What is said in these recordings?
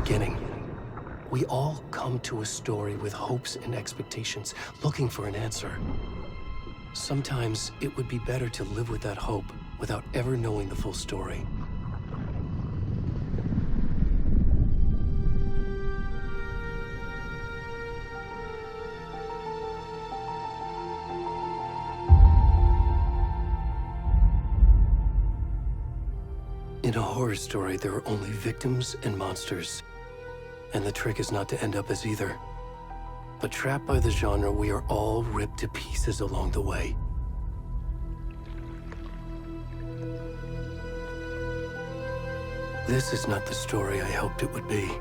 beginning. We all come to a story with hopes and expectations, looking for an answer. Sometimes it would be better to live with that hope without ever knowing the full story. In a horror story, there are only victims and monsters. And the trick is not to end up as either. But trapped by the genre, we are all ripped to pieces along the way. This is not the story I hoped it would be.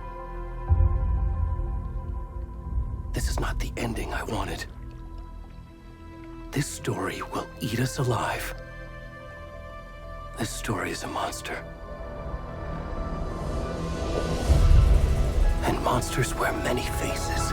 This is not the ending I wanted. This story will eat us alive. This story is a monster. And monsters wear many faces.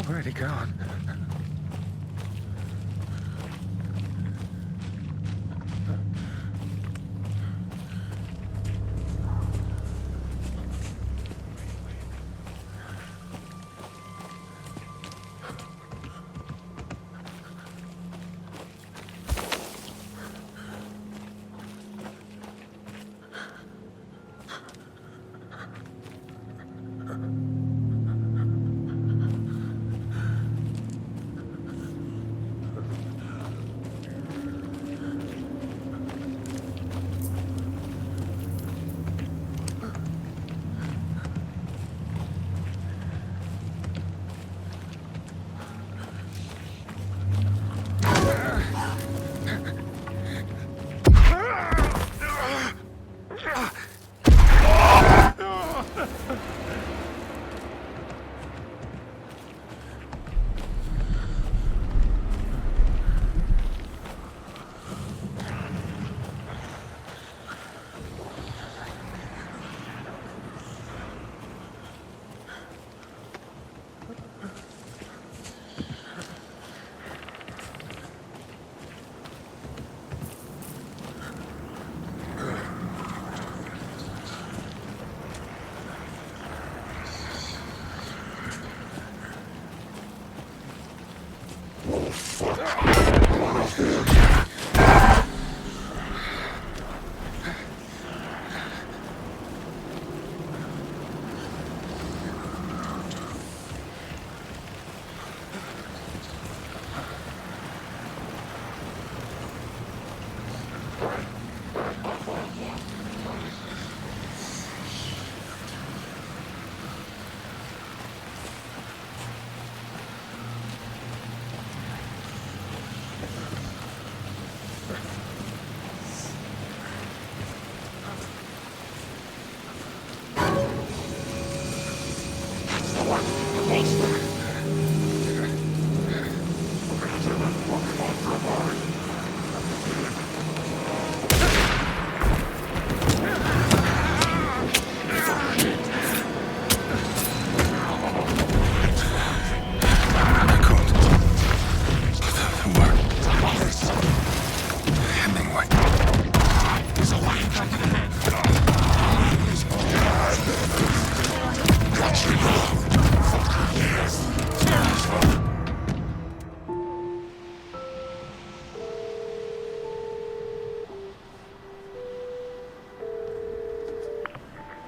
Already gone.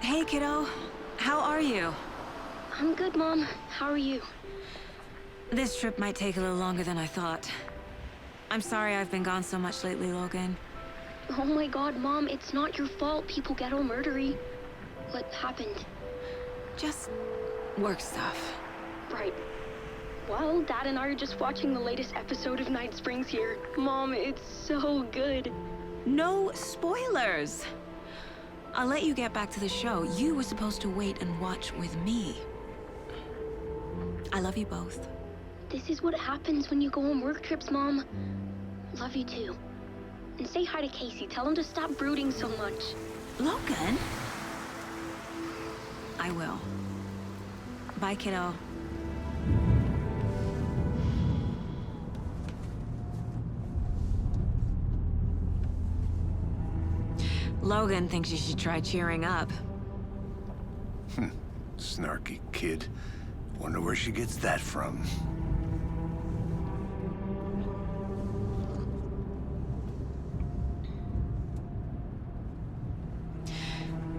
Hey, kiddo. How are you? I'm good, Mom. How are you? This trip might take a little longer than I thought. I'm sorry I've been gone so much lately, Logan. Oh my god, Mom, it's not your fault people get all murdery. What happened? Just work stuff. Right. Well, Dad and I are just watching the latest episode of Night Springs here. Mom, it's so good. No spoilers! I'll let you get back to the show. You were supposed to wait and watch with me. I love you both. This is what happens when you go on work trips, Mom. Love you too. And say hi to Casey. Tell him to stop brooding so much. Logan? I will. Bye, kiddo. Logan thinks you should try cheering up. Snarky kid. Wonder where she gets that from.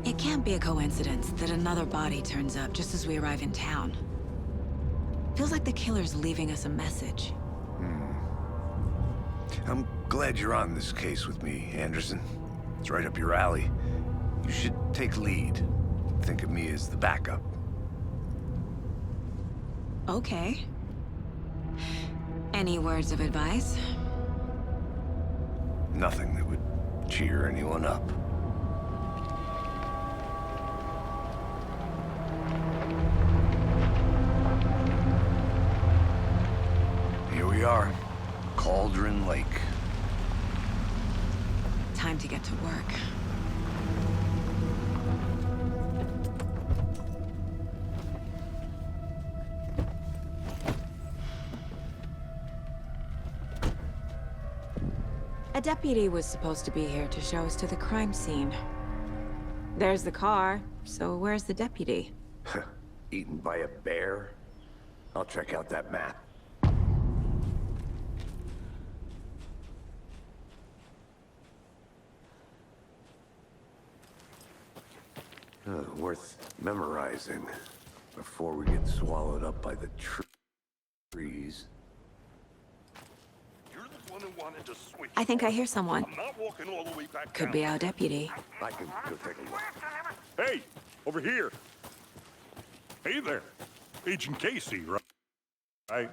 It can't be a coincidence that another body turns up just as we arrive in town. Feels like the killer's leaving us a message. I'm glad you're on this case with me, Anderson. It's right up your alley. You should take lead. Think of me as the backup. Okay. Any words of advice? Nothing that would cheer anyone up. Here we are. Cauldron Lake. Time to get to work. A deputy was supposed to be here to show us to the crime scene. There's the car, so where's the deputy? Eaten by a bear? I'll check out that map. Worth memorizing before we get swallowed up by the trees. You're the one who wanted to switch. I think I hear someone. I'm not walking all the way back Could down. be our deputy. I can go take a look. Hey, over here. Hey there. Agent Casey, right?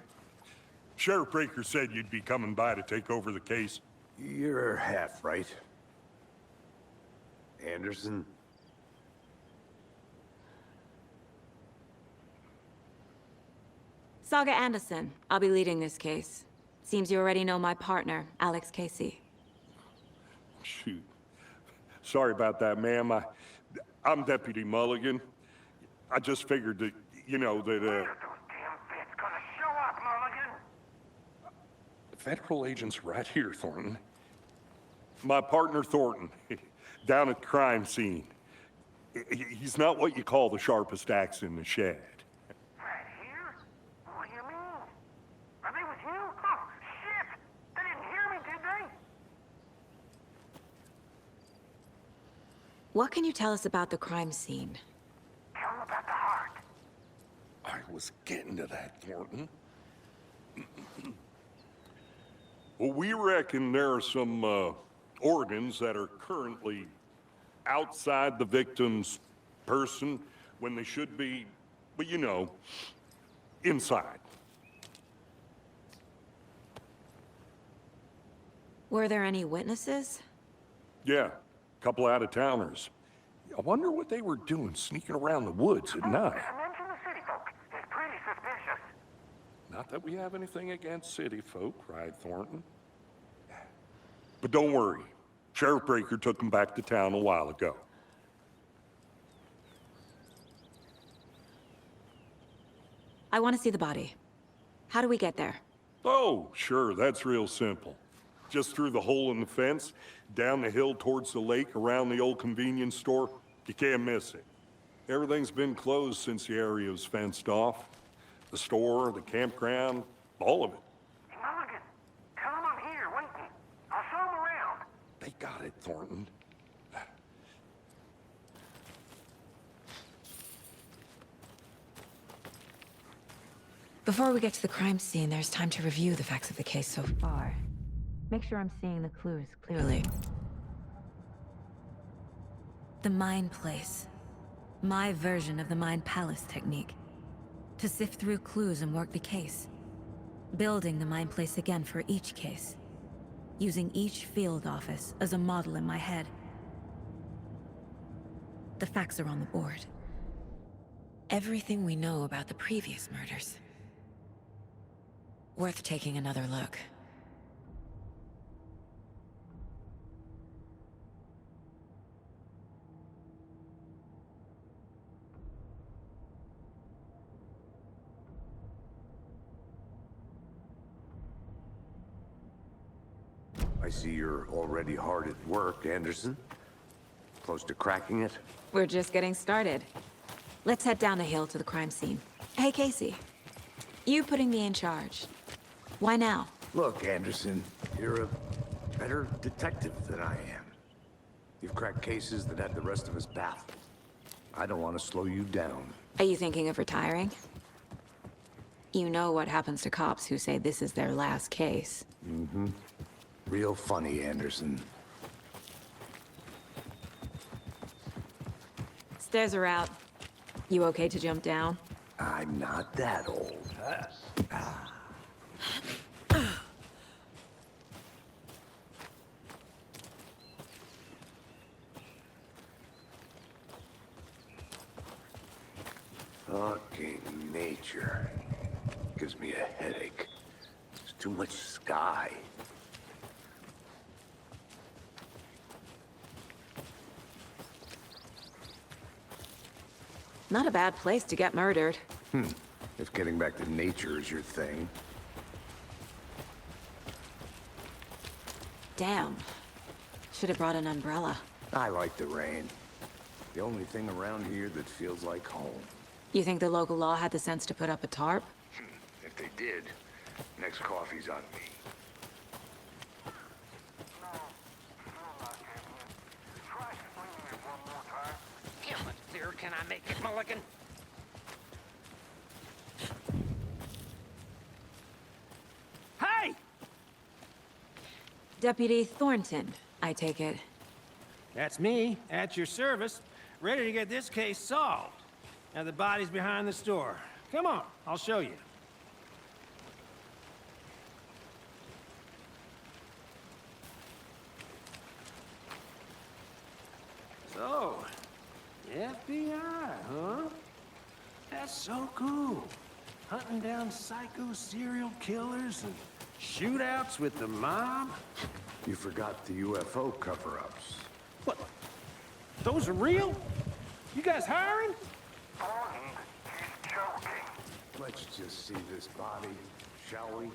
Sheriff Breaker said you'd be coming by to take over the case. You're half right. Anderson? Saga Anderson. I'll be leading this case. Seems you already know my partner, Alex Casey. Shoot. Sorry about that, ma'am. I'm Deputy Mulligan. I just figured that, you know, that, Federal agents right here, Thornton. My partner, Thornton, down at the crime scene. He's not what you call the sharpest axe in the shed. Right here? What do you mean? Are they with you? Oh, What can you tell us about the crime scene? Tell him about the heart. I was getting to that, Thornton. Well, we reckon there are some organs that are currently outside the victim's person when they should be, but you know, inside. Were there any witnesses? Yeah, a couple out-of-towners. I wonder what they were doing sneaking around the woods at night. Mention the city folk. It's pretty suspicious. Not that we have anything against city folk, cried Thornton. But don't worry. Sheriff Breaker took them back to town a while ago. I want to see the body. How do we get there? Oh, sure, that's real simple. Just through the hole in the fence, down the hill towards the lake, around the old convenience store. You can't miss it. Everything's been closed since the area was fenced off. The store, the campground, all of it. Mulligan, tell him I'm here waiting. I'll show him around. They got it, Thornton. Before we get to the crime scene, there's time to review the facts of the case so far. Make sure I'm seeing the clues clearly. The Mind Place. My version of the Mind Palace technique. To sift through clues and work the case. Building the Mind Place again for each case. Using each field office as a model in my head. The facts are on the board. Everything we know about the previous murders. Worth taking another look. I see you're already hard at work, Anderson. Close to cracking it? We're just getting started. Let's head down the hill to the crime scene. Hey, Casey. You putting me in charge. Why now? Look, Anderson, you're a better detective than I am. You've cracked cases that had the rest of us baffled. I don't want to slow you down. Are you thinking of retiring? You know what happens to cops who say this is their last case. Real funny, Anderson. Stairs are out. You okay to jump down? I'm not that old. Fucking nature. Gives me a headache. There's too much sky. Not a bad place to get murdered. If getting back to nature is your thing. Damn. Should have brought an umbrella. I like the rain. The only thing around here that feels like home. You think the local law had the sense to put up a tarp? If they did, next coffee's on me. Try swinging it one more time. How much clearer can I make it, Mulligan? Hey! Deputy Thornton, I take it. That's me, at your service, ready to get this case solved. Now the body's behind the store. Come on, I'll show you. So, FBI, huh? That's so cool. Hunting down psycho serial killers and shootouts with the mob. You forgot the UFO cover-ups. What? Those are real? You guys hiring? Thornton, he's joking. Let's just see this body, shall we?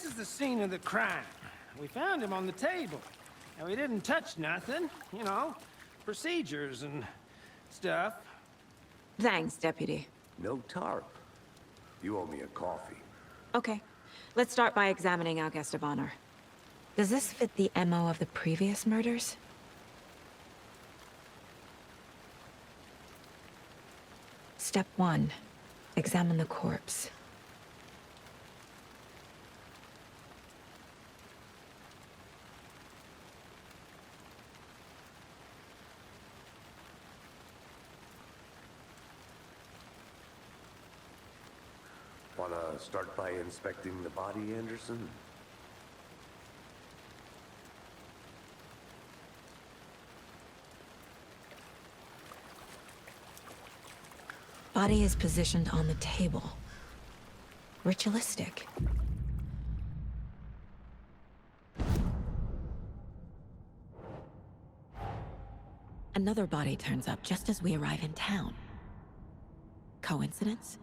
this is the scene of the crime. We found him on the table. And we didn't touch nothing, you know, procedures and stuff. Thanks, Deputy. No tarp. You owe me a coffee. Okay, let's start by examining our guest of honor. Does this fit the MO of the previous murders? Step 1. Examine the corpse. Wanna start by inspecting the body, Anderson? Body is positioned on the table. Ritualistic. Another body turns up just as we arrive in town. Coincidence?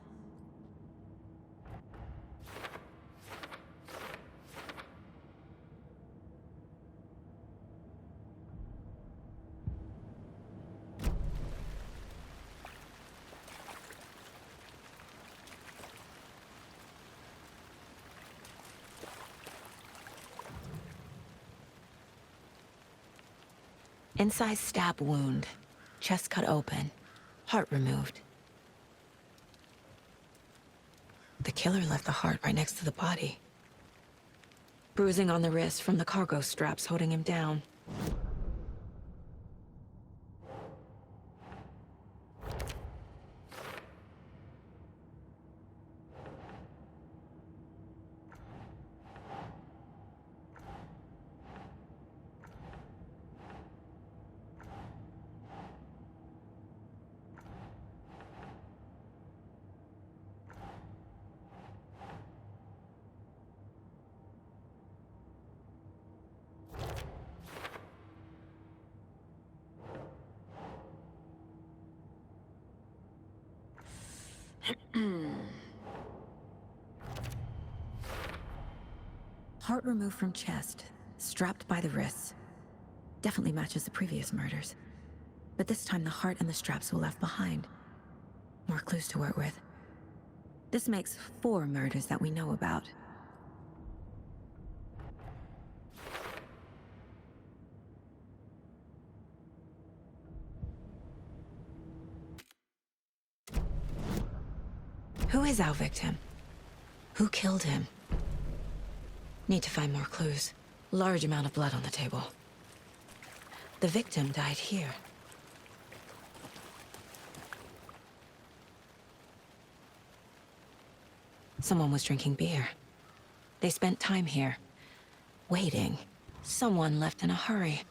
Incised stab wound. Chest cut open. Heart removed. The killer left the heart right next to the body. Bruising on the wrist from the cargo straps holding him down. Heart removed from chest, strapped by the wrists. Definitely matches the previous murders. But this time the heart and the straps were left behind. More clues to work with. This makes 4 murders that we know about. Who is our victim? Who killed him? Need to find more clues. Large amount of blood on the table. The victim died here. Someone was drinking beer. They spent time here, waiting. Someone left in a hurry.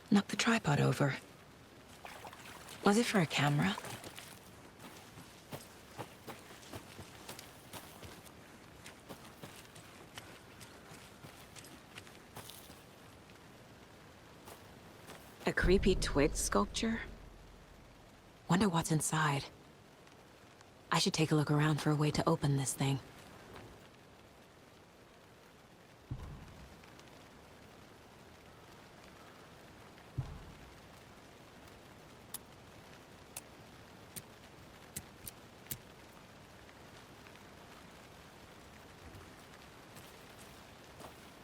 Knocked the tripod over. Was it for a camera? A creepy twig sculpture? Wonder what's inside. I should take a look around for a way to open this thing.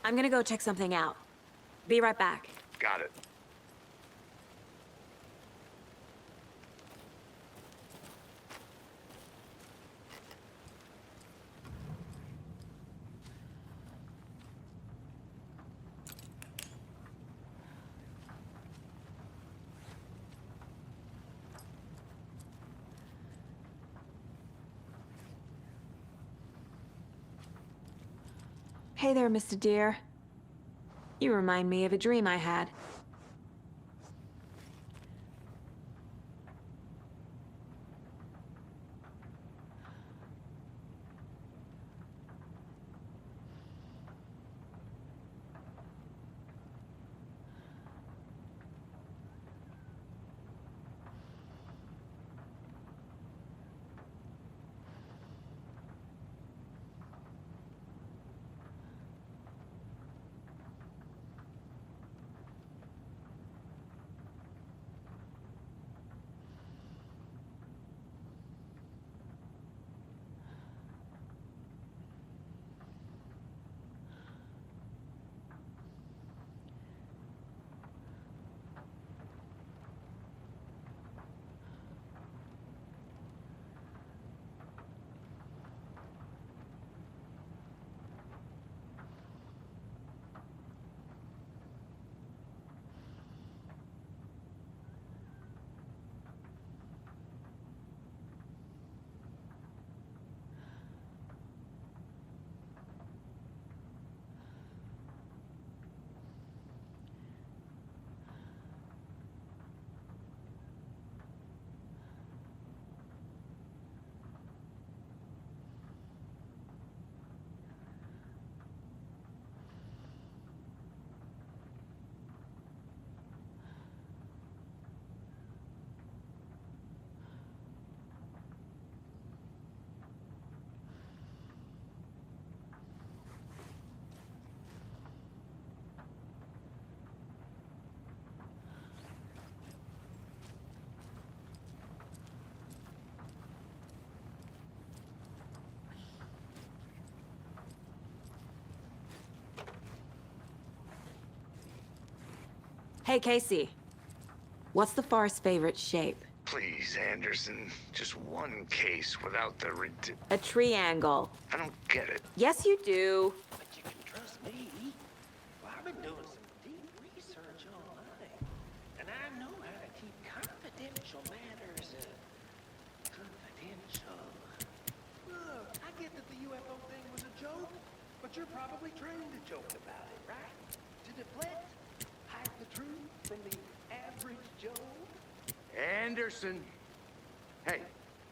I'm gonna go check something out. Be right back. Got it. Hey there, Mr. Deer. You remind me of a dream I had. Hey, Casey. What's the far's favorite shape? Please, Anderson. Just one case without the A triangle. I don't get it. Yes, you do. But you can trust me. Well, I've been doing some deep research online. And I know how to keep confidential matters, confidential. Look, I get that the UFO thing was a joke, but you're probably trained to joke about it, right? To deflect, hide the truth from the average Joe. Anderson! Hey,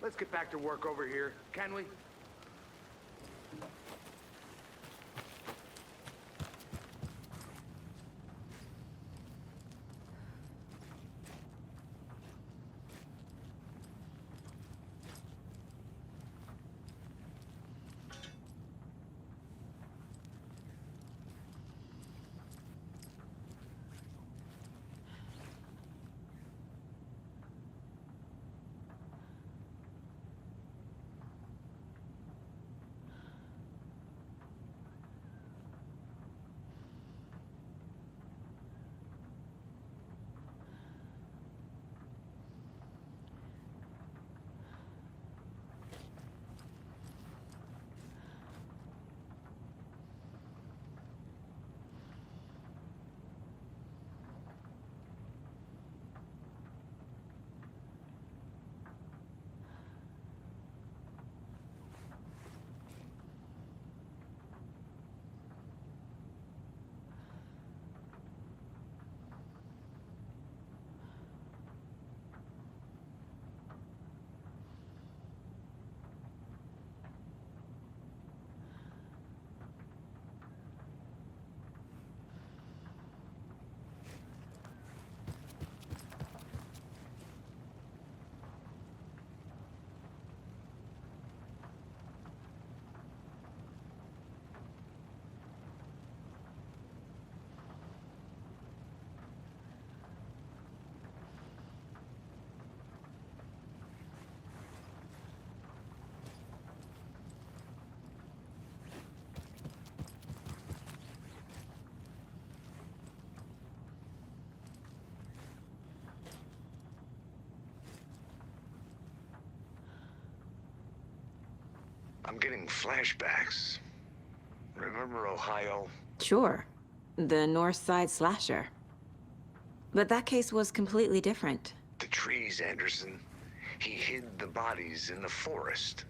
let's get back to work over here, can we? I'm getting flashbacks. Remember Ohio? Sure. The North Side slasher. But that case was completely different. The trees, Anderson. He hid the bodies in the forest.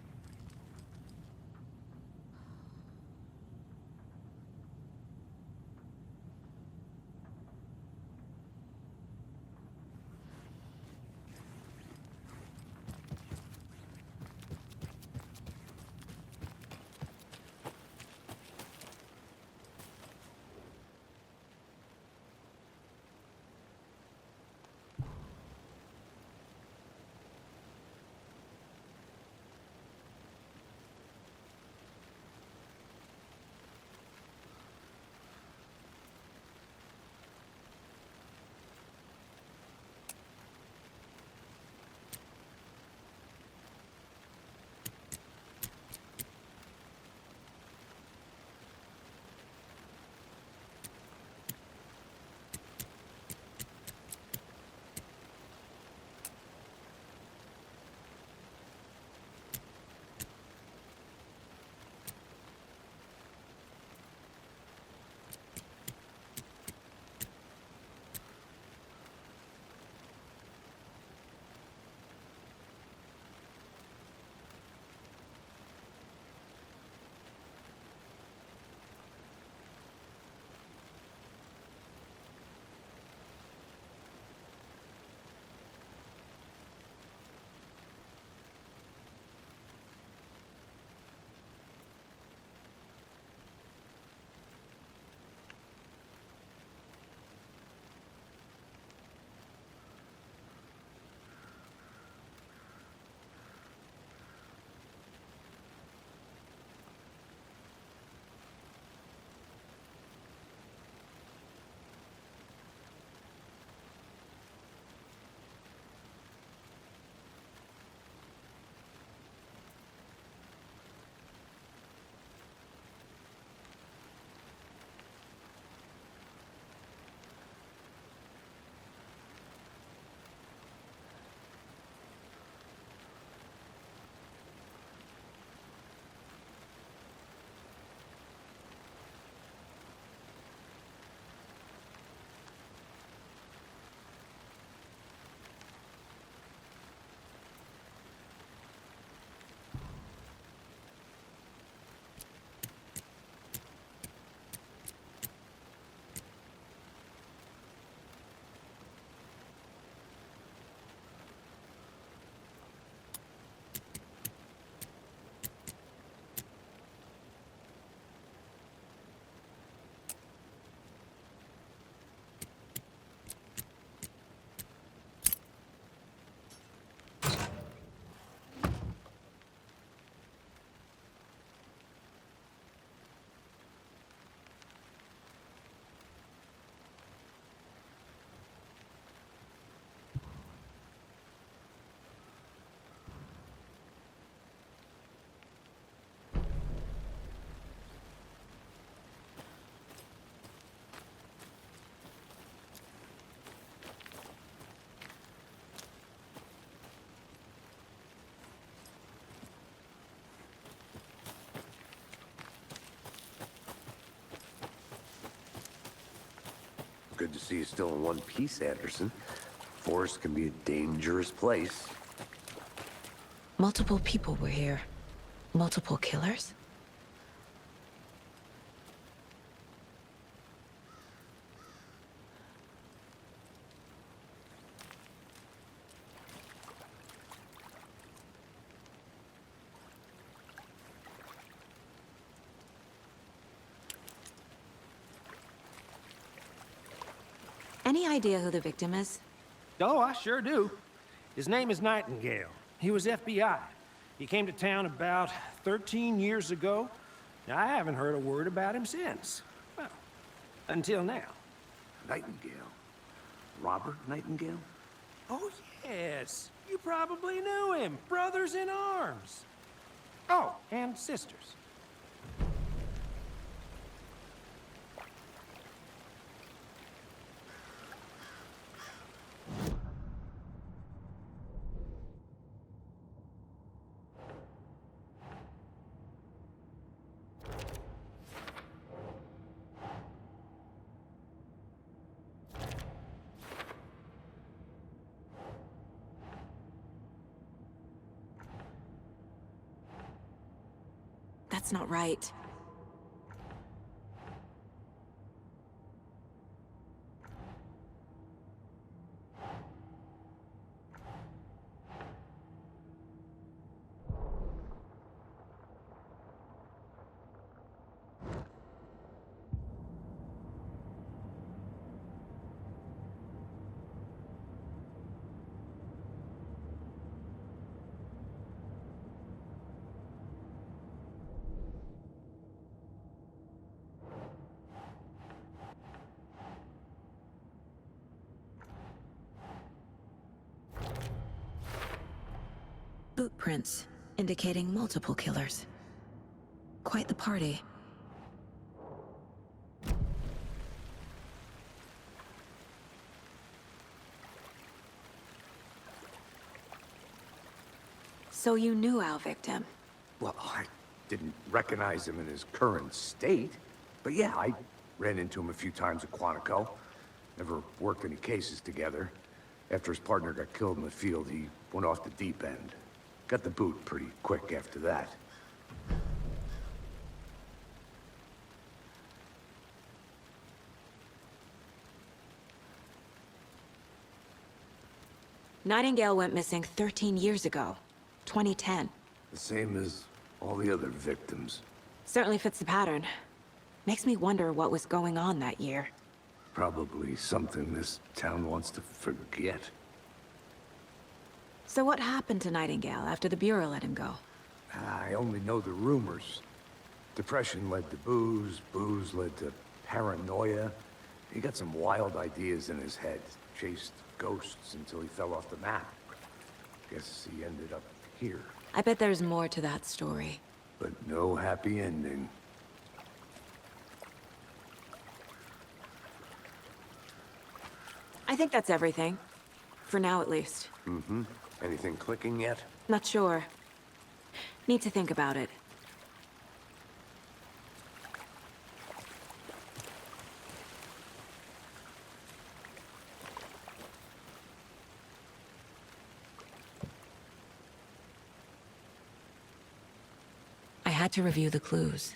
to see you still in one piece, Anderson. Forest can be a dangerous place. Multiple people were here. Multiple killers? Any idea who the victim is? Oh, I sure do. His name is Nightingale. He was FBI. He came to town about 13 years ago. Now, I haven't heard a word about him since. Well, until now. Nightingale? Robert Nightingale? Oh, yes. You probably knew him. Brothers in arms. Oh, and sisters. That's not right. Boot prints, indicating multiple killers. Quite the party. So you knew our victim? Well, I didn't recognize him in his current state. But yeah, I ran into him a few times at Quantico. Never worked any cases together. After his partner got killed in the field, he went off the deep end. Got the boot pretty quick after that. Nightingale went missing 13 years ago. 2010. The same as all the other victims. Certainly fits the pattern. Makes me wonder what was going on that year. Probably something this town wants to forget. So what happened to Nightingale after the Bureau let him go? I only know the rumors. Depression led to booze, booze led to paranoia. He got some wild ideas in his head. Chased ghosts until he fell off the map. Guess he ended up here. I bet there's more to that story. But no happy ending. I think that's everything. For now, at least. Mm-hmm. Anything clicking yet? Not sure. Need to think about it. I had to review the clues.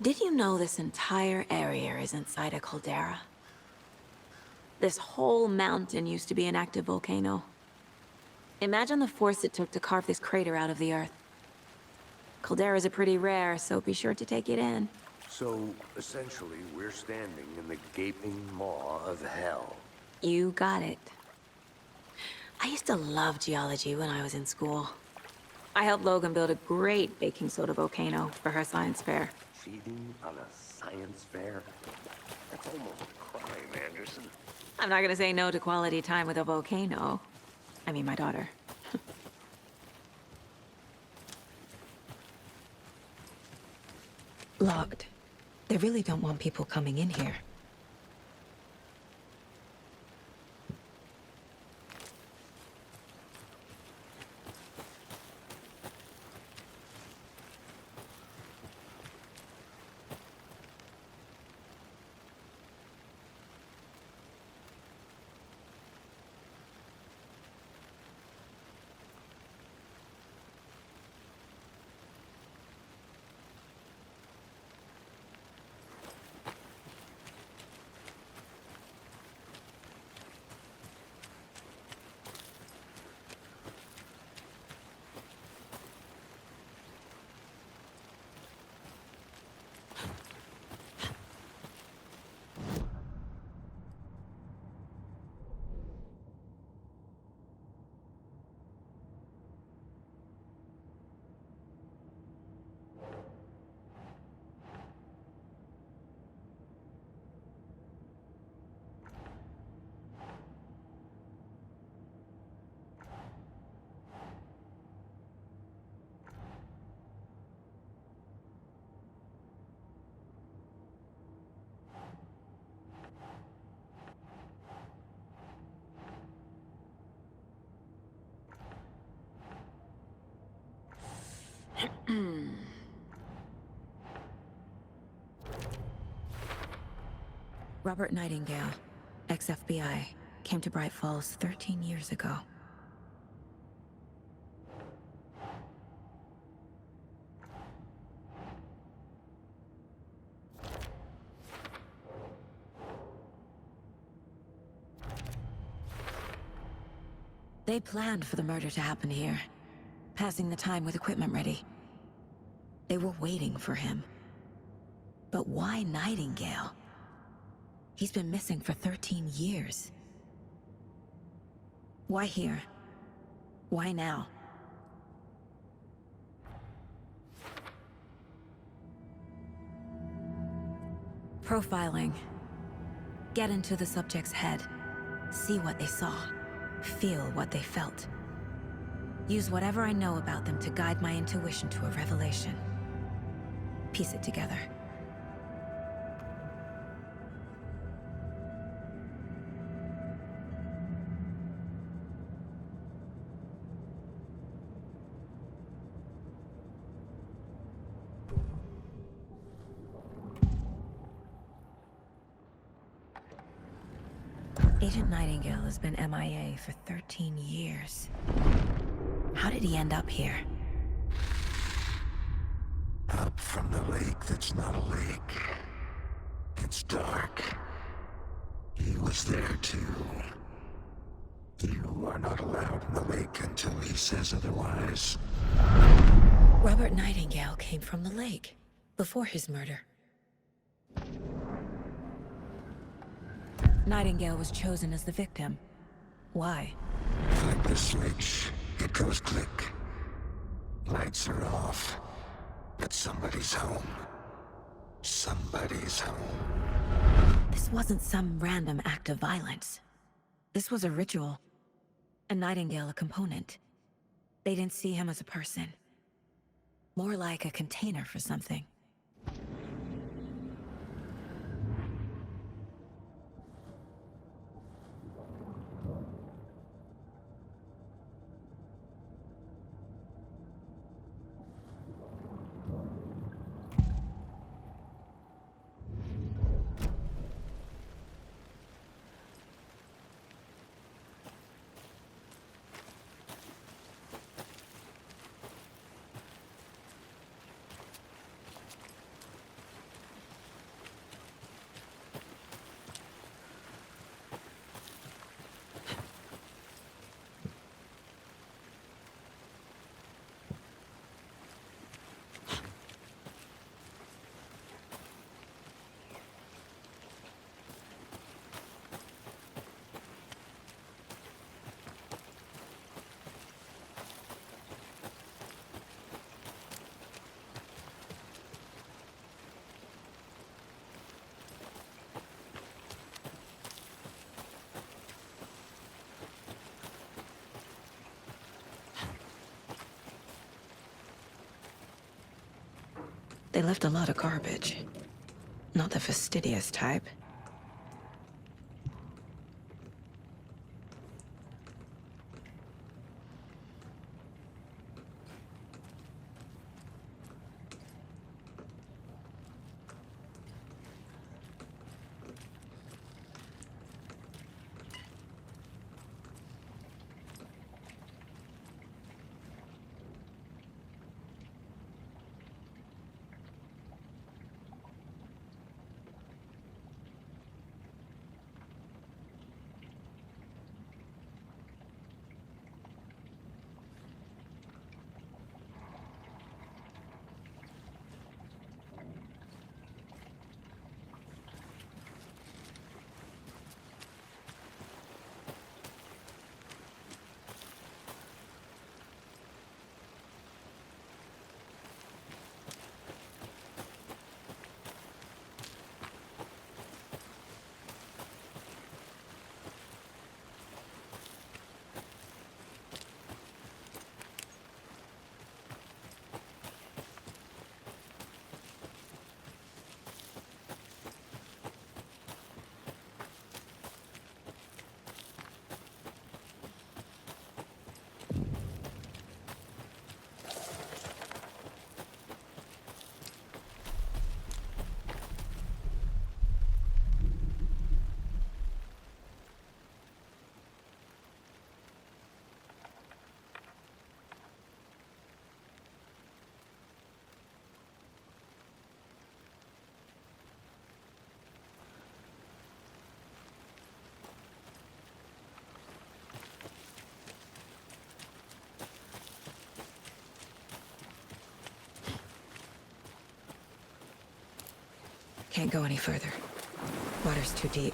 Did you know this entire area is inside a caldera? This whole mountain used to be an active volcano. Imagine the force it took to carve this crater out of the earth. Calderas are pretty rare, so be sure to take it in. So, essentially, we're standing in the gaping maw of hell. You got it. I used to love geology when I was in school. I helped Logan build a great baking soda volcano for her science fair. Cheating on a science fair? That's almost a crime, Anderson. I'm not gonna say no to quality time with a volcano. I mean, my daughter. Locked. They really don't want people coming in here. Robert Nightingale, ex-FBI, came to Bright Falls 13 years ago. They planned for the murder to happen here, passing the time with equipment ready. They were waiting for him. But why Nightingale? He's been missing for 13 years. Why here? Why now? Profiling. Get into the subject's head. See what they saw. Feel what they felt. Use whatever I know about them to guide my intuition to a revelation. Piece it together. Agent Nightingale has been MIA for 13 years. How did he end up here? Up from the lake that's not a lake. It's dark. He was there too. You are not allowed in the lake until he says otherwise. Robert Nightingale came from the lake, before his murder. Nightingale was chosen as the victim. Why? Flip the switch, it goes click. Lights are off. But somebody's home. Somebody's home. This wasn't some random act of violence. This was a ritual. And Nightingale a component. They didn't see him as a person. More like a container for something. They left a lot of garbage. Not the fastidious type. Can't go any further. Water's too deep.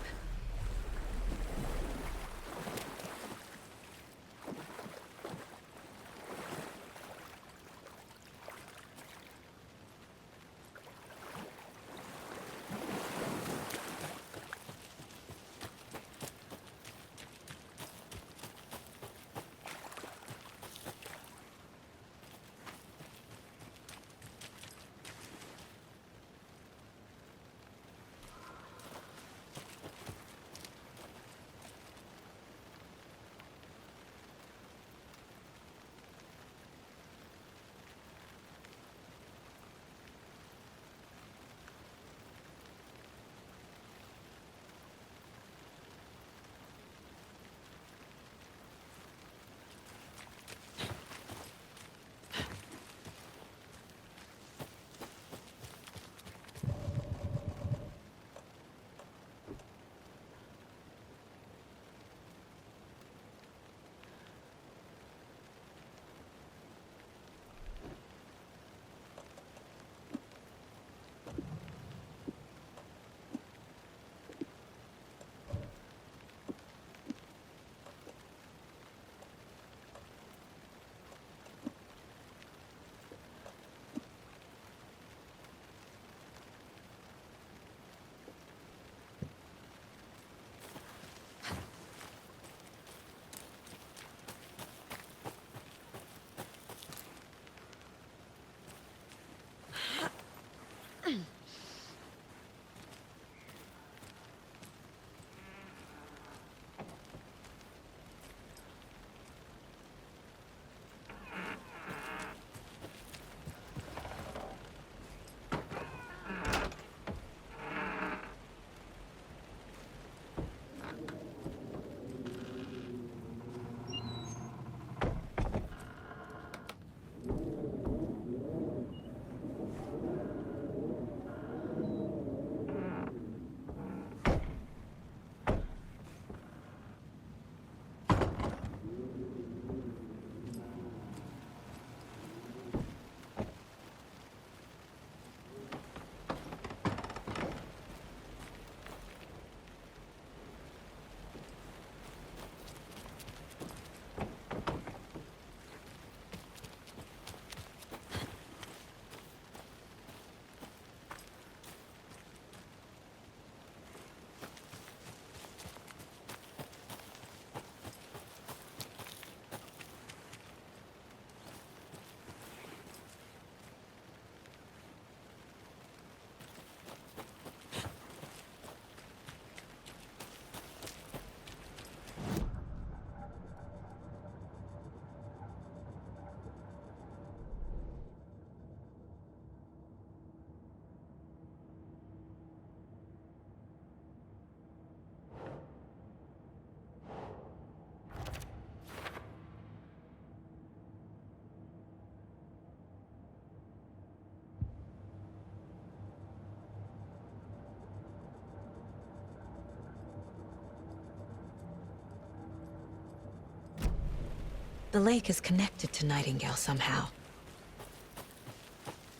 The lake is connected to Nightingale somehow.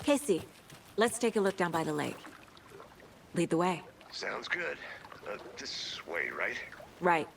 Casey, let's take a look down by the lake. Lead the way. Sounds good. This way, right? Right.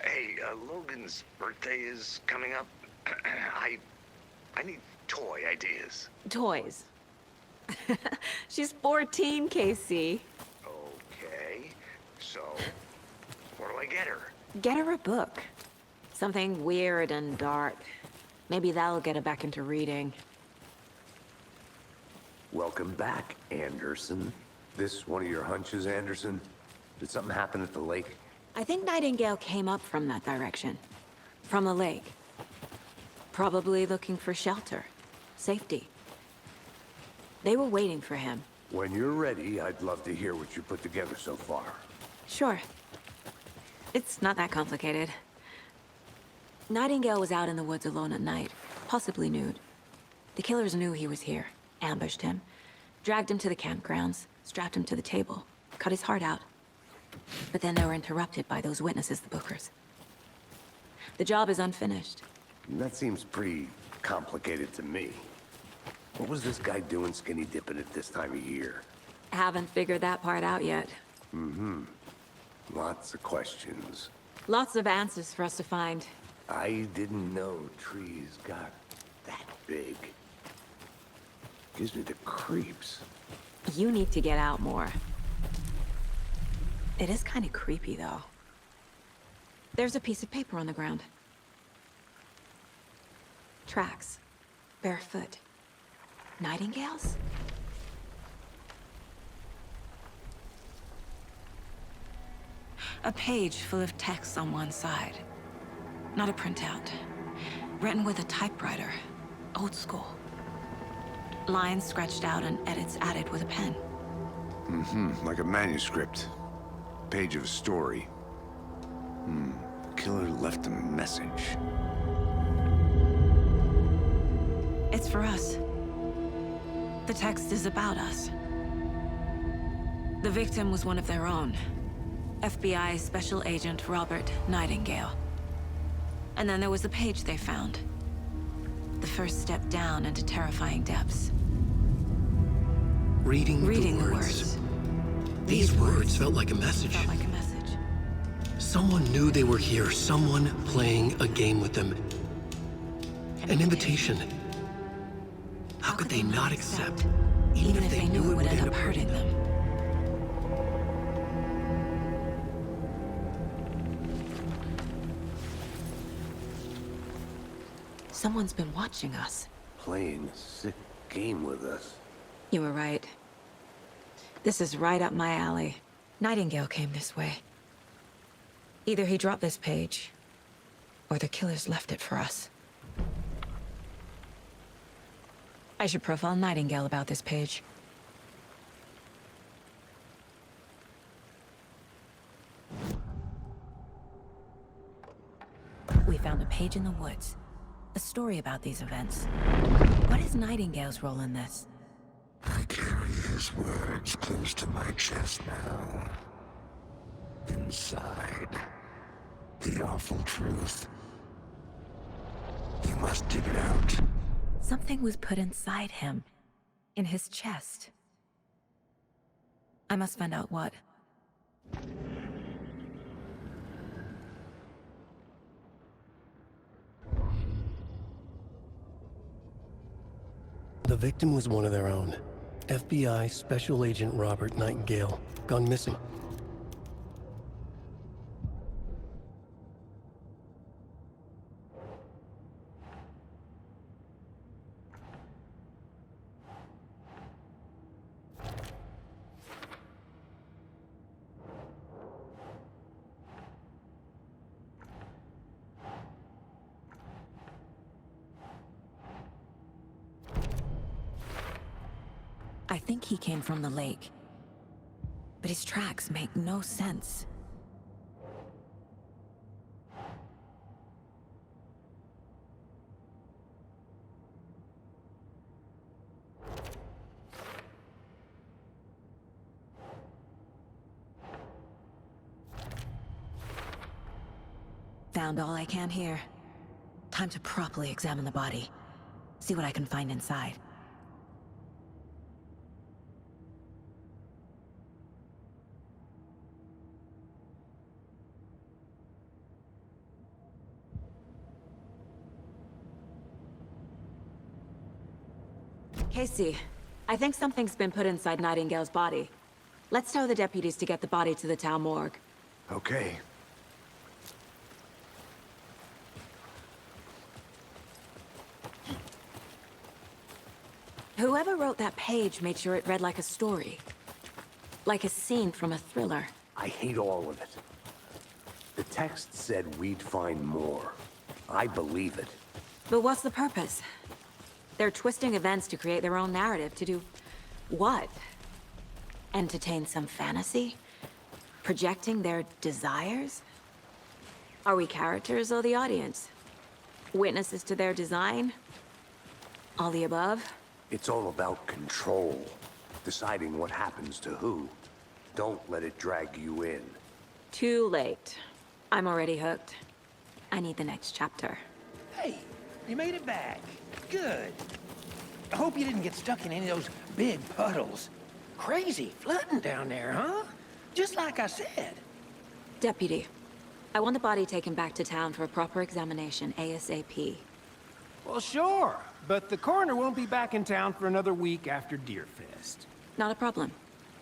Hey, Logan's birthday is coming up. I need toy ideas. Toys. She's 14, Casey. Okay, so what do I get her? Get her a book. Something weird and dark. Maybe that'll get her back into reading. Welcome back, Anderson. This one of your hunches, Anderson? Did something happen at the lake? I think Nightingale came up from that direction. From the lake. Probably looking for shelter. Safety. They were waiting for him. When you're ready, I'd love to hear what you put together so far. Sure. It's not that complicated. Nightingale was out in the woods alone at night, possibly nude. The killers knew he was here, ambushed him, dragged him to the campgrounds, strapped him to the table, cut his heart out. But then they were interrupted by those witnesses, the Bookers. The job is unfinished. That seems pretty complicated to me. What was this guy doing skinny dipping at this time of year? Haven't figured that part out yet. Lots of questions. Lots of answers for us to find. I didn't know trees got that big. Gives me the creeps. You need to get out more. It is kind of creepy, though. There's a piece of paper on the ground. Tracks. Barefoot. Nightingales? A page full of text on one side. Not a printout. Written with a typewriter. Old school. Lines scratched out and edits added with a pen. Like a manuscript. Page of a story. Killer left a message. It's for us. The text is about us. The victim was one of their own. FBI Special Agent Robert Nightingale. And then there was the page they found. The first step down into terrifying depths. Reading the words. These words felt like a message. Felt like a message. Someone knew they were here, someone playing a game with them. An invitation. How could they not accept, even if they knew it would end up hurting them? Someone's been watching us. Playing a sick game with us. You were right. This is right up my alley. Nightingale came this way. Either he dropped this page, or the killers left it for us. I should profile Nightingale about this page. We found a page in the woods. A story about these events. What is Nightingale's role in this? I carry his words close to my chest now. Inside, the awful truth. You must dig it out. Something was put inside him. In his chest. I must find out what. The victim was one of their own. FBI Special Agent Robert Nightingale, gone missing. I think he came from the lake. But his tracks make no sense. Found all I can here. Time to properly examine the body. See what I can find inside. Casey, I think something's been put inside Nightingale's body. Let's tell the deputies to get the body to the town morgue. Okay. Whoever wrote that page made sure it read like a story. Like a scene from a thriller. I hate all of it. The text said we'd find more. I believe it. But what's the purpose? They're twisting events to create their own narrative, to do what? Entertain some fantasy? Projecting their desires? Are we characters or the audience? Witnesses to their design? All the above? It's all about control. Deciding what happens to who. Don't let it drag you in. Too late. I'm already hooked. I need the next chapter. Hey, you made it back. Good. I hope you didn't get stuck in any of those big puddles. Crazy flooding down there, huh? Just like I said. Deputy, I want the body taken back to town for a proper examination, ASAP. Well, sure. But the coroner won't be back in town for another week after Deerfest. Not a problem.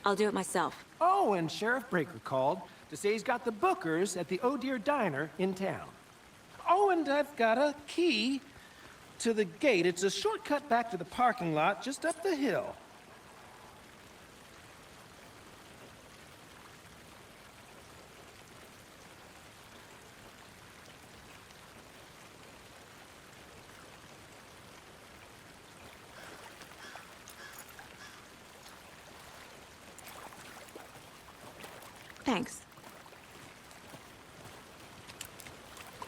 I'll do it myself. Oh, and Sheriff Breaker called to say he's got the Bookers at the Oh Deer Diner in town. Oh, and I've got a key to the gate. It's a shortcut back to the parking lot just up the hill. Thanks.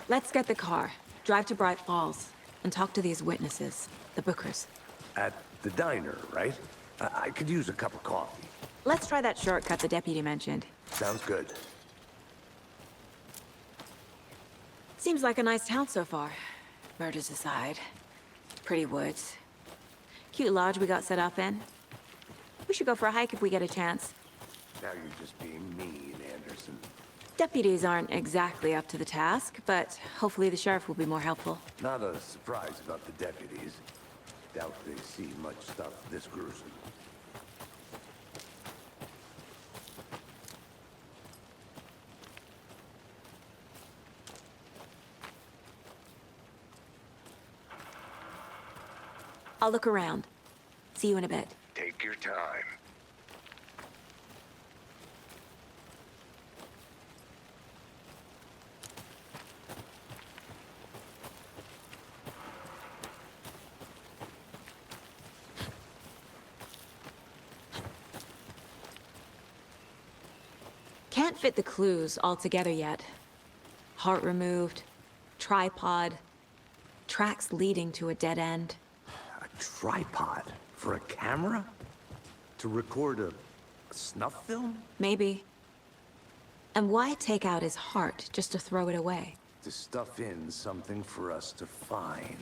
Let's get the car, drive to Bright Falls, and talk to these witnesses, the Bookers. At the diner, right? I could use a cup of coffee. Let's try that shortcut the deputy mentioned. Sounds good. Seems like a nice town so far. Murders aside. Pretty woods. Cute lodge we got set up in. We should go for a hike if we get a chance. Now you're just being mean, Anderson. Deputies aren't exactly up to the task, but hopefully the sheriff will be more helpful. Not a surprise about the deputies. Doubt they see much stuff this gruesome. I'll look around. See you in a bit. Take your time. Can't fit the clues all together yet. Heart removed, tripod, tracks leading to a dead end. A tripod? For a camera? To record a snuff film? Maybe. And why take out his heart just to throw it away? To stuff in something for us to find.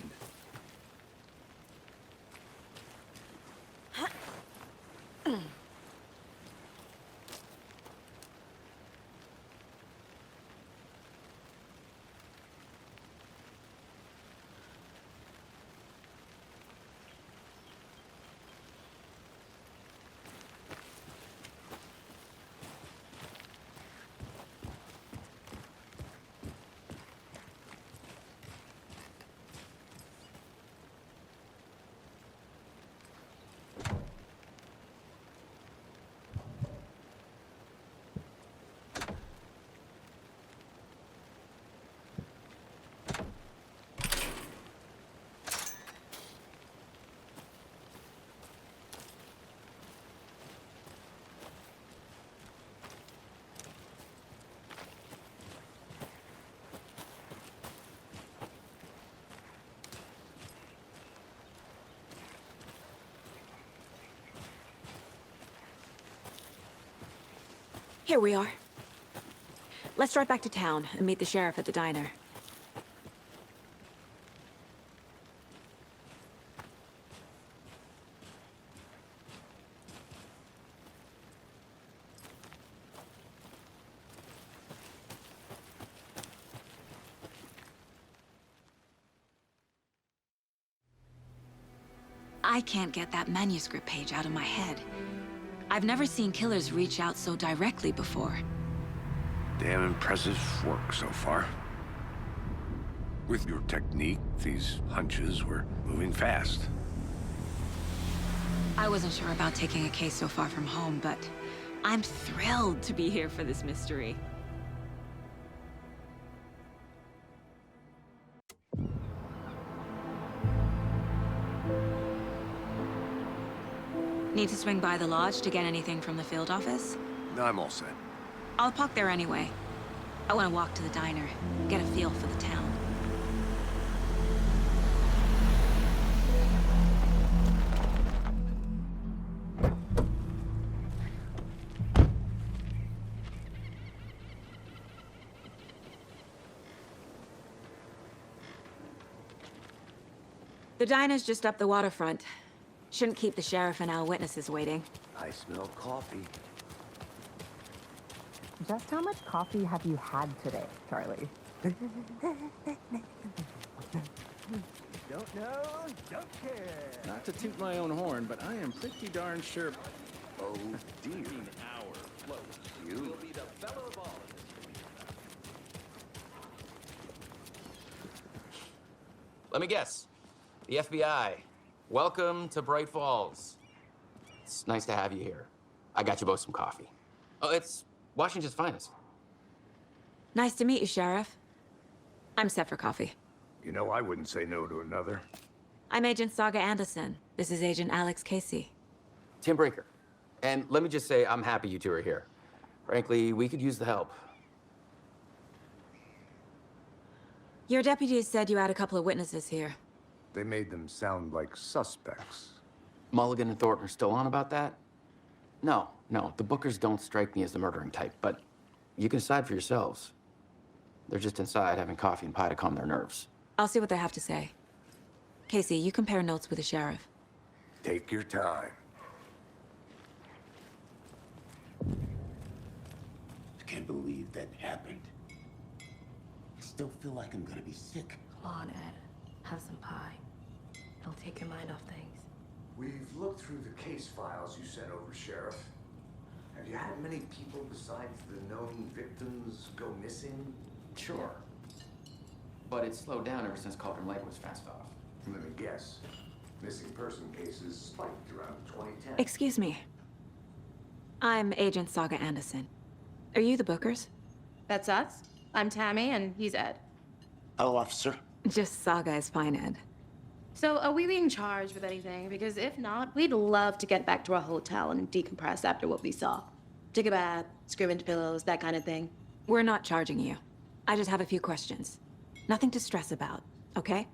Here we are. Let's drive back to town and meet the sheriff at the diner. I can't get that manuscript page out of my head. I've never seen killers reach out so directly before. Damn impressive work so far. With your technique, these hunches were moving fast. I wasn't sure about taking a case so far from home, but I'm thrilled to be here for this mystery. Need to swing by the lodge to get anything from the field office? I'm all set. I'll park there anyway. I want to walk to the diner, get a feel for the town. The diner's just up the waterfront. Shouldn't keep the sheriff and our witnesses waiting. I smell coffee. Just how much coffee have you had today, Charlie? Don't know, don't care. Not to toot my own horn, but I am pretty darn sure. Oh dear. Our float will be the fellow of all in this. Let me guess. The FBI. Welcome to Bright Falls. It's nice to have you here. I got you both some coffee. Oh, it's Washington's finest. Nice to meet you, Sheriff. I'm set for coffee. You know, I wouldn't say no to another. I'm Agent Saga Anderson. This is Agent Alex Casey. Tim Brinker. And let me just say, I'm happy you two are here. Frankly, we could use the help. Your deputies said you had a couple of witnesses here. They made them sound like suspects. Mulligan and Thornton are still on about that? No, the Bookers don't strike me as the murdering type, but you can decide for yourselves. They're just inside having coffee and pie to calm their nerves. I'll see what they have to say. Casey, you compare notes with the sheriff. Take your time. I can't believe that happened. I still feel like I'm gonna be sick. Come on, Ed. Have some pie. It'll take your mind off things. We've looked through the case files you sent over, Sheriff. Have you had many people besides the known victims go missing? Sure. But it's slowed down ever since Cauldron Lake was fenced off. Let me guess. Missing person cases spiked around 2010. Excuse me. I'm Agent Saga Anderson. Are you the Bookers? That's us. I'm Tammy, and he's Ed. Hello, officer. Just Saga is fine, Ed. So, are we being charged with anything? Because if not, we'd love to get back to our hotel and decompress after what we saw. Take a bath, scream into pillows, that kind of thing. We're not charging you. I just have a few questions. Nothing to stress about, okay?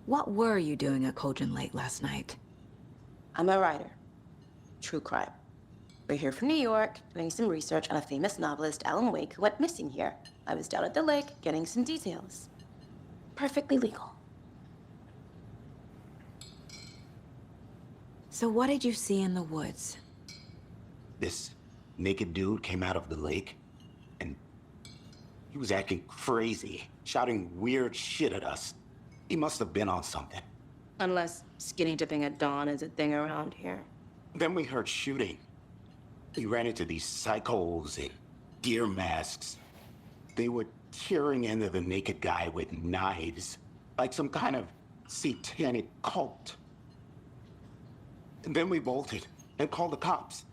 What were you doing at Cauldron Lake last night? I'm a writer. True crime. We're here from New York, doing some research on a famous novelist, Alan Wake, who went missing here. I was down at the lake, getting some details. Perfectly legal. So what did you see in the woods? This naked dude came out of the lake, and he was acting crazy, shouting weird shit at us. He must have been on something. Unless skinny dipping at dawn is a thing around here. Then we heard shooting. We ran into these psychos in deer masks. They were tearing into the naked guy with knives, like some kind of satanic cult. And then we bolted and called the cops.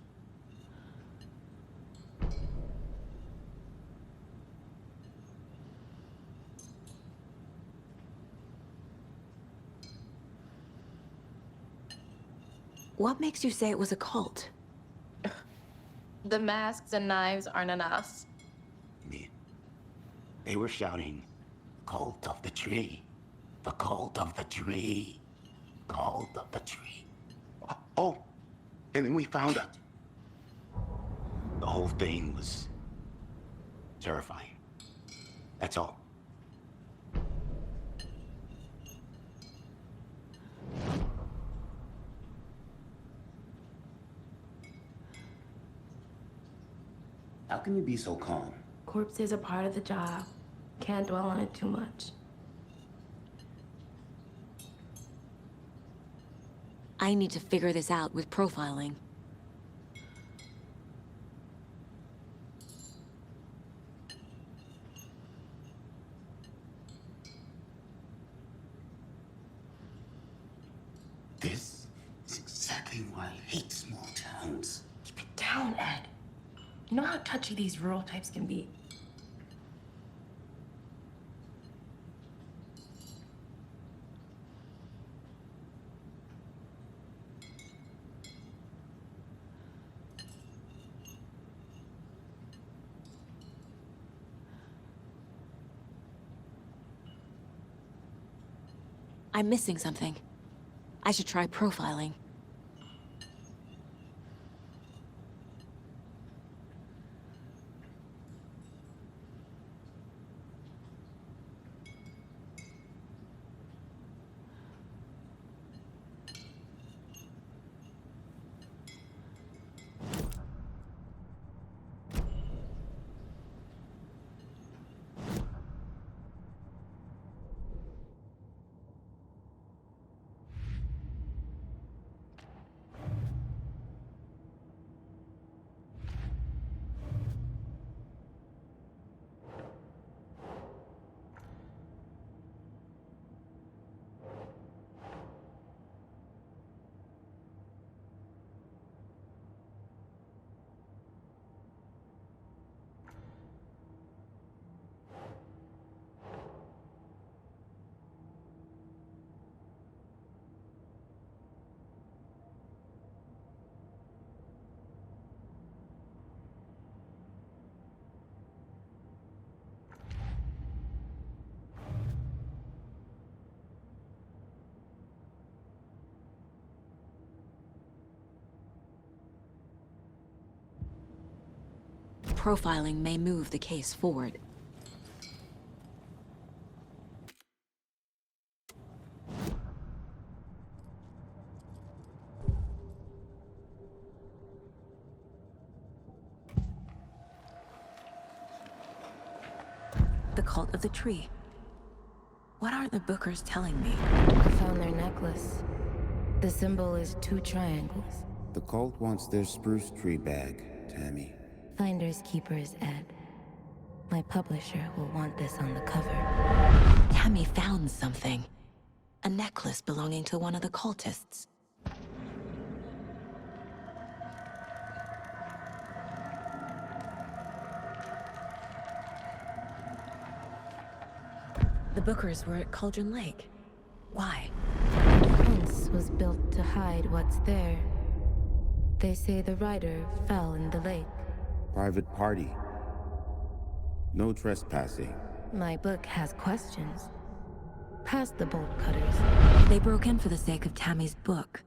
What makes you say it was a cult? The masks and knives aren't on us. They were shouting, "Cult of the tree, the cult of the tree, cult of the tree." Oh, and then we found out. The whole thing was terrifying. That's all. How can you be so calm? Corpses are part of the job. Can't dwell on it too much. I need to figure this out with profiling. This is exactly why I hate small towns. Keep it down, Ed. You know how touchy these rural types can be. I'm missing something. I should try profiling. Profiling may move the case forward. The cult of the tree. What aren't the Bookers telling me? I found their necklace. The symbol is 2 triangles. The cult wants their spruce tree bag, Tammy. Finders keepers, Ed. My publisher will want this on the cover. Tammy found something. A necklace belonging to one of the cultists. The Bookers were at Cauldron Lake. Why? The fence was built to hide what's there. They say the rider fell in the lake. Private party. No trespassing. My book has questions. Past the bolt cutters. They broke in for the sake of Tammy's book.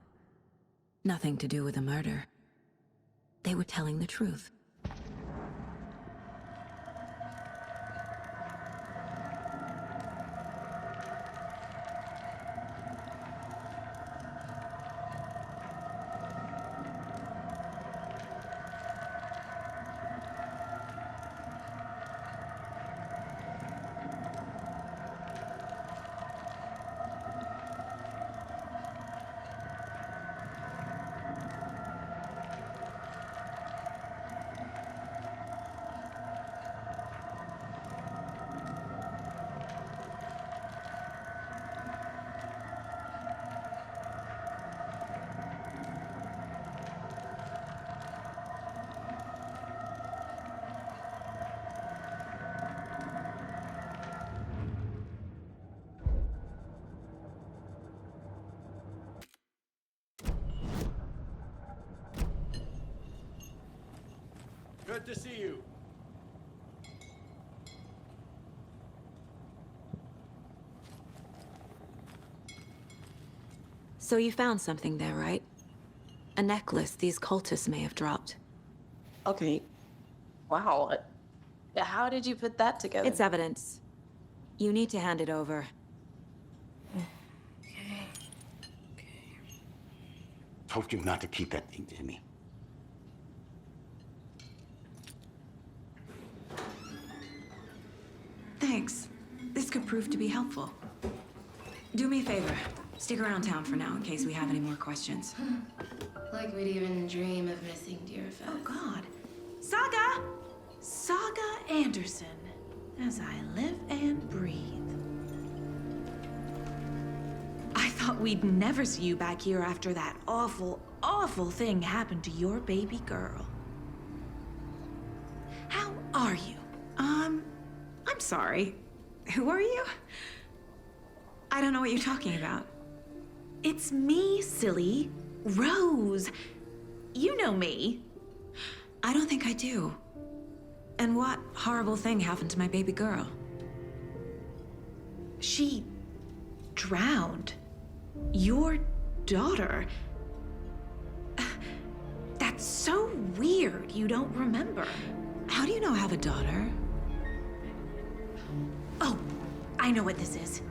Nothing to do with the murder. They were telling the truth. Good to see you. So you found something there, right? A necklace these cultists may have dropped. Okay. Wow. How did you put that together? It's evidence. You need to hand it over. Told you not to keep that thing to me. Thanks. This could prove to be helpful. Do me a favor. Stick around town for now in case we have any more questions. Like we'd even dream of missing Deerfest. Oh, God. Saga! Saga Anderson. As I live and breathe. I thought we'd never see you back here after that awful, awful thing happened to your baby girl. How are you? I'm sorry. Who are you? I don't know what you're talking about. It's me, silly. Rose. You know me. I don't think I do. And what horrible thing happened to my baby girl? She drowned. Your daughter. That's so weird you don't remember. How do you know I have a daughter? Oh, I know what this is.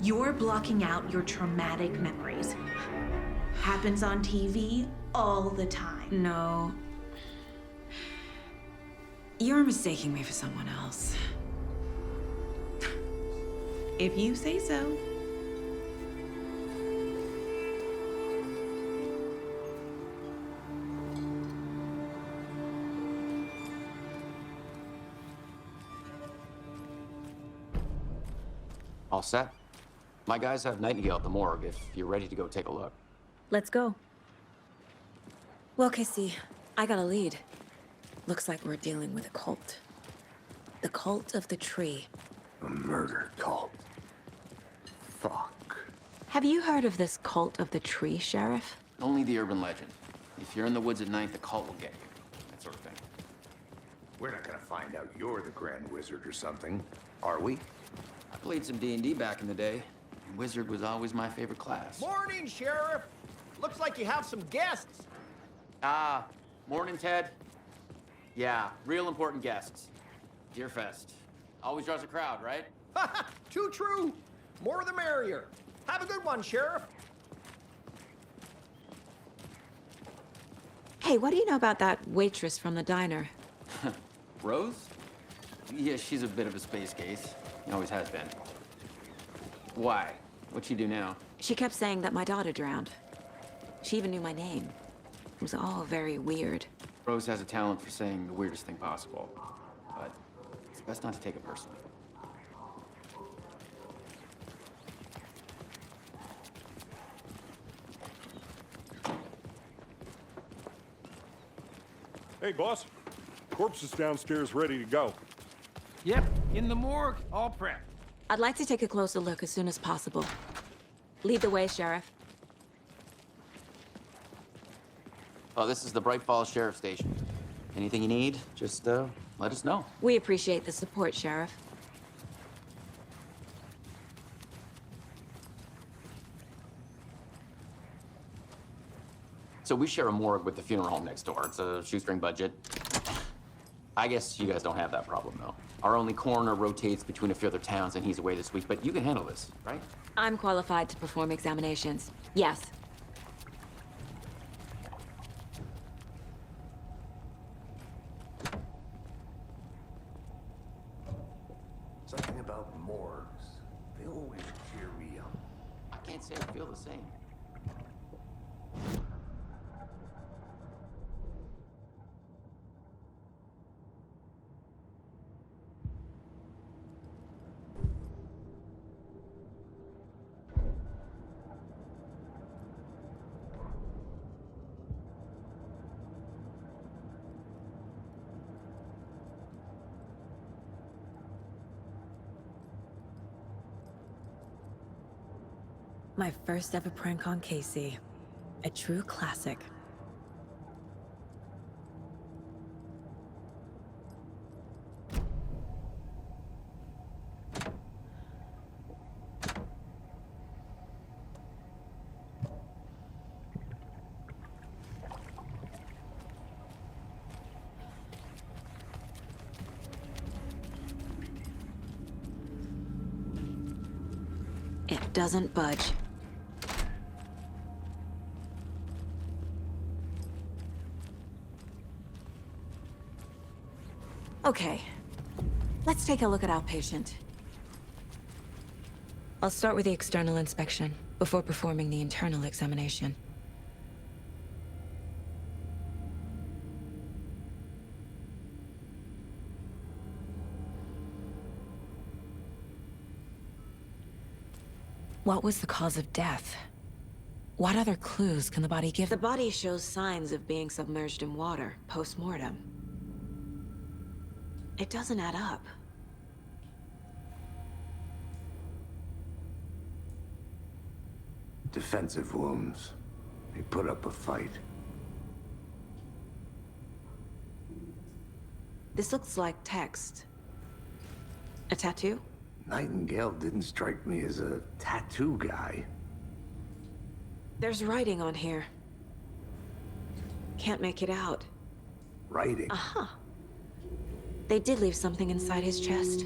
You're blocking out your traumatic memories. Happens on TV all the time. No. You're mistaking me for someone else. If you say so. All set? My guys have Nightingale at the morgue if you're ready to go take a look. Let's go. Well, Casey, I got a lead. Looks like we're dealing with a cult. The Cult of the Tree. A murder cult. Fuck. Have you heard of this Cult of the Tree, Sheriff? Only the urban legend. If you're in the woods at night, the cult will get you. That sort of thing. We're not gonna find out you're the Grand Wizard or something, are we? I played some D&D back in the day. And Wizard was always my favorite class. Morning, Sheriff. Looks like you have some guests. Morning, Ted. Yeah, real important guests. Deerfest. Always draws a crowd, right? Too true. More the merrier. Have a good one, Sheriff. Hey, what do you know about that waitress from the diner? Rose? Yeah, she's a bit of a space case. Always has been. Why? What'd she do now? She kept saying that my daughter drowned. She even knew my name. It was all very weird. Rose has a talent for saying the weirdest thing possible, but it's best not to take it personally. Hey, boss. Corpse is downstairs ready to go. Yep, in the morgue, all prepped. I'd like to take a closer look as soon as possible. Lead the way, Sheriff. Oh, this is the Bright Falls Sheriff Station. Anything you need, just let us know. We appreciate the support, Sheriff. So we share a morgue with the funeral home next door. It's a shoestring budget. I guess you guys don't have that problem, though. Our only coroner rotates between a few other towns, and he's away this week, but you can handle this, right? I'm qualified to perform examinations. Yes. Something about morgues. They always cheer me up. I can't say I feel the same. My first ever prank on Casey. A true classic. It doesn't budge. Okay, let's take a look at our patient. I'll start with the external inspection before performing the internal examination. What was the cause of death? What other clues can the body give? The body shows signs of being submerged in water post-mortem. It doesn't add up. Defensive wounds. They put up a fight. This looks like text. A tattoo? Nightingale didn't strike me as a tattoo guy. There's writing on here. Can't make it out. Writing? Uh-huh. They did leave something inside his chest.